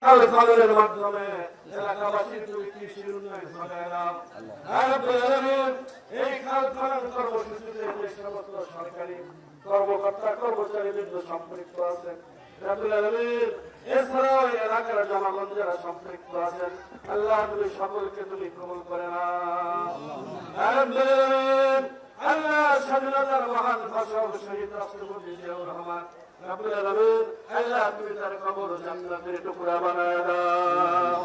খালের মাধ্যমে এলাকাবাসীর দুই কৃষির উন্নয়ন ঘটায় নাম। এই খাল খনন কর্মসূচিতে যে সমস্ত সরকারি কর্মকর্তা কর্মচারীবৃন্দ সম্পৃক্ত আছেন, এছাড়াও এলাকার জনগণ যারা সম্পৃক্ত আছেন, আল্লাহ তুমি সকলকে তুমি কবুল করে নাও। আল্লাহ স্বাধীনতার মহান ফসল শহীদ রাষ্ট্রপতি জিয়াউর রহমান রব্বুল আলামিন, আল্লাহ তুমি তার কবর জান্নাতের টুকরা বানায় দাও।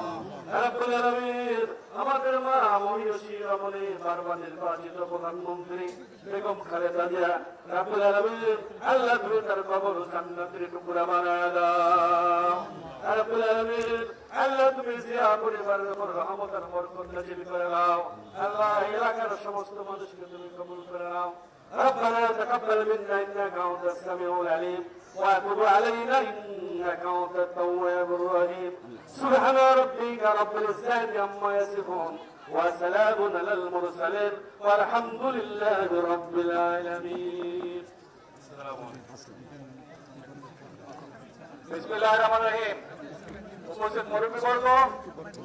রব্বুল আলামিন, আমাদের মা মহিষী রমণী বারবার নির্বাচিত প্রধানমন্ত্রী বেগম খালেদা জিয়া, রব্বুল আলামিন, আল্লাহ তুমি তার কবর জান্নাতের টুকরা বানায় দাও। রব্বুল আলামিন, আল্লাহ তুমি জিয়া পরিবারের উপর রহমত আর বরকত নাযিল করে দাও। আল্লাহ এলাকার সমস্ত মানুষকে তুমি কবুল করে নাও। ربنا تقبل منا انك انت السميع العليم وتب علينا انك انت التواب الرحيم سبحان ربك رب العزه عما يصفون وسلام على المرسلين والحمد لله رب العالمين السلام عليكم بسم الله الرحمن الرحيم উপস্থিত মুরব্বীবর্গ,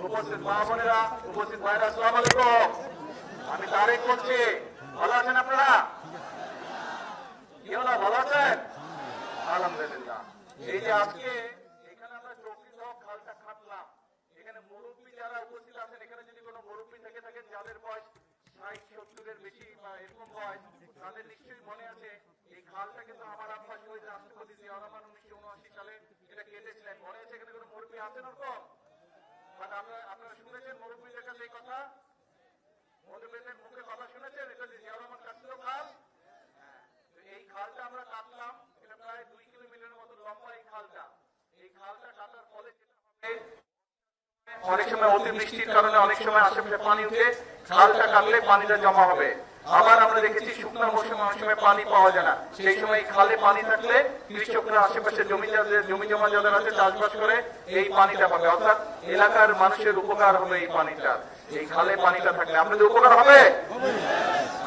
উপস্থিত মা বোনেরা, উপস্থিত ভাইরা, আসসালামু আলাইকুম। আমি তারিক করছি। ভালো আছেন আপনারা? কি হলো, ভালো আছেন? আলহামদুলিল্লাহ। এই যে আজকে এখানে আমরা চৌকিসহ খালটা খাটলাম, এখানে মুরব্বী যারা উপস্থিত আছেন, এখানে যদি কোনো মুরব্বী থেকে থাকেন যাদের বয়স 60-70-এর বেশি বা এরকম বয়স, তাদের নিশ্চয়ই মনে আছে এই খালটা কিন্তু আমার আব্বা শহীদ রাষ্ট্রপতি জিয়াউর রহমান 1979 সালে এটা কেটেছিলেন। মনে আছে? এখানে কোনো মুরব্বী আছেন ওরকম? বাট আপনারা শুনেছেন মুরব্বীদের কাছে এই কথা, মুরব্বীদের মুখে কথা শুনেছেন, এটা জিয়াউর রহমান কাটছিল খাল। এই খালটা আমরা কাটলাম, এটা প্রায় 2 কিলোমিটারের মতো লম্বা এই খালটা। এই খালটা কাটার ফলে যেটা হবে, অনেক সময় অতিবৃষ্টির কারণে অনেক সময় আশেপাশে পানি উঠে, খালটা কাটলে পানিটা জমা হবে। আবার আমরা দেখেছি শুকনো মৌসুমে অনেক সময় পানি পাওয়া যায় না, সেই সময় এই খালে পানি থাকলে কৃষকরা আশেপাশে জমি জমা যাদের আছে চাষবাস করে এই পানিটা পাবে, অর্থাৎ এলাকার মানুষের উপকার হবে এই পানিটা। এই খালে পানিটা থাকলে আপনাদের উপকার হবে।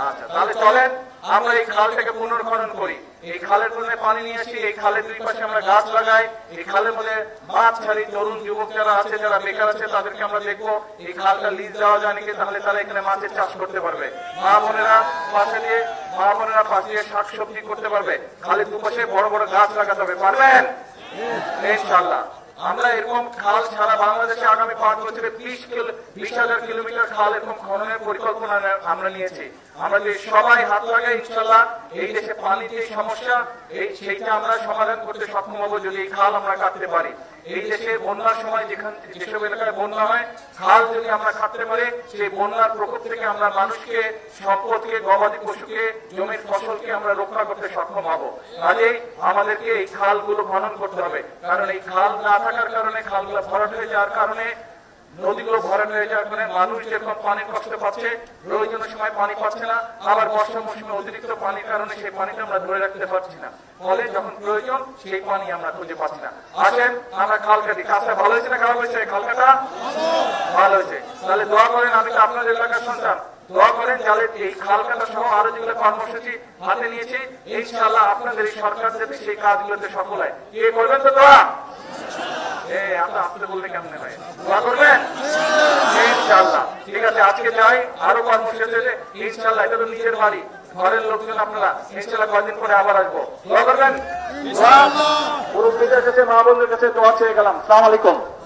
আচ্ছা, তাহলে চলেন আমরা এই খালটাকে পুনর্খনন করি। এই খালের মধ্যে পানি নিয়ে আসি, এই খালের দুই পাশে আমরা গাছ লাগাই, এই খালের মধ্যে মাছ ছাড়ি। তরুণ যুবক যারা আছে, যারা বেকার আছে, তাদেরকে আমরা দেখবো এই খালটা লিজ দেওয়া যায় নাকি, তাহলে তারা এখানে মাছের চাষ করতে পারবে। মা বোনেরা পাশে দিয়ে শাকসবজি করতে পারবে। খালের দুপাশে বড় বড় গাছ লাগাতে হবে, পারবেন ইনশাআল্লাহ। আমরা এরকম খাল সারা বাংলাদেশে আগামী 5 বছরে 20,000 কিলোমিটার খাল এরকম খননের পরিকল্পনা আমরা নিয়েছি। আমরা যে সবাই হাত লাগাই, ইনশাআল্লাহ এই দেশে পানির যে সমস্যা সেইটা আমরা সমাধান করতে সক্ষম হবো যদি এই খাল আমরা কাটতে পারি। এই দেশে বন্যার সময় যেসব এলাকায় বন্যা হয়, খাল যদি আমরা কাটতে পারি, সেই বন্যার প্রকোপ থেকে আমরা মানুষকে, সম্পদকে, গবাদি পশুকে, জমির ফসলকে আমরা রক্ষা করতে সক্ষম হব। কাজেই আমাদেরকে এই খালগুলো খনন করতে হবে, কারণ এই খাল না থাকার কারণে, খালগুলো ভরাট হয়ে যাওয়ার কারণে, নদীগুলো ভরাট হয়ে যাওয়ার কারণে মানুষ যেরকম পানির কষ্ট পাচ্ছে, প্রয়োজনীয় সময় পানি পাচ্ছে না, আবার বর্ষা মৌসুমে অতিরিক্ত পানির কারণে সেই পানিটা আমরা ধরে রাখতে পারছি না, ফলে যখন প্রয়োজন সেই পানি আমরা খুঁজে পাচ্ছি না। আসেন আমরা খাল কাটি। কাজটা ভালো হয়েছে না খারাপ হয়েছে? খাল কাটা ভালো হয়েছে। তাহলে দোয়া করেন, আমি তো আপনাদের এলাকার সন্তান, দোয়া করেন যাতে এই খাল কাটা সহ আরো যেগুলো কর্মসূচি হাতে নিয়েছি, ইনশাআল্লাহ আপনাদের এই সরকার যাতে সেই কাজগুলোতে সফল হয়। কে করবেন তো দোয়া? আপনাদের বললে কেমন হয়? দোয়া করবেন ইনশাআল্লাহ। ঠিক আছে, আজকে যাই, আরো কর্মসূচি ইনশাআল্লাহ। এটা তো নিজের বাড়ি, ঘরের লোকজন আপনারা, ইনশাআল্লাহ কয়েকদিন পরে আবার আসবো। দোয়া করবেন। মুরব্বীদের কাছে, মা বোনদের কাছে দোয়া চেয়ে গেলাম। আসসালামু আলাইকুম।